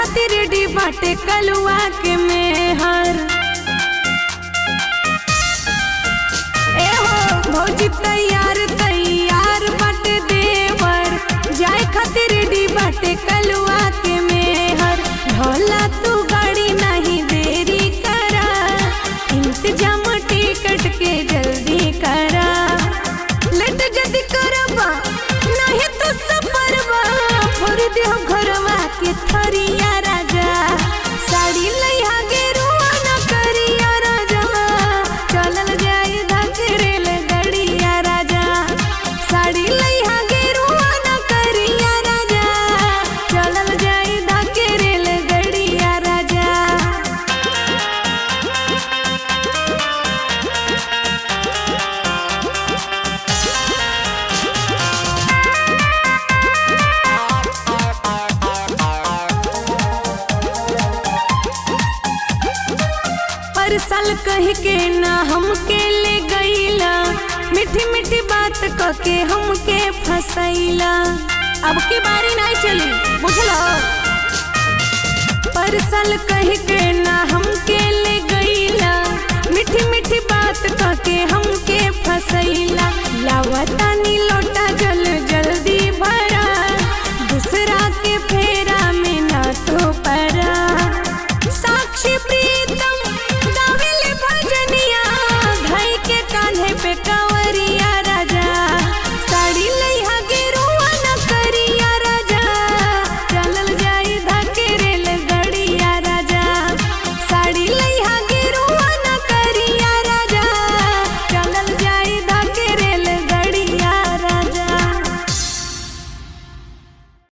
खातिर रेडी बाटे कलुआ के मेहर। ए हो भौजी तैयार तैयार बाटे देवर, जाए खातिर रेडी बाटे कलुआ के मेहर। ढोला तू गाड़ी नहीं देरी करा, इंतजाम टिकट के जल्दी करा। लेट जल्दी करबा नहीं तो सफरवा, फोड़ देहो घरवा के थरिया राजा। साड़ी लइहा गेरुआ न करिया राजा, चलल जाई धकेरेल गड़िया राजा। साड़ी लइहा गेरुआ न करिया राजा, चलल जाई धकेरेल गड़िया राजा। पर साल कह के ना हमके ले गईला, मीठी मीठी बात कह के हमके फसैला। अब की बारी नहीं चली बुझलो। पर साल कह के ना हमके ले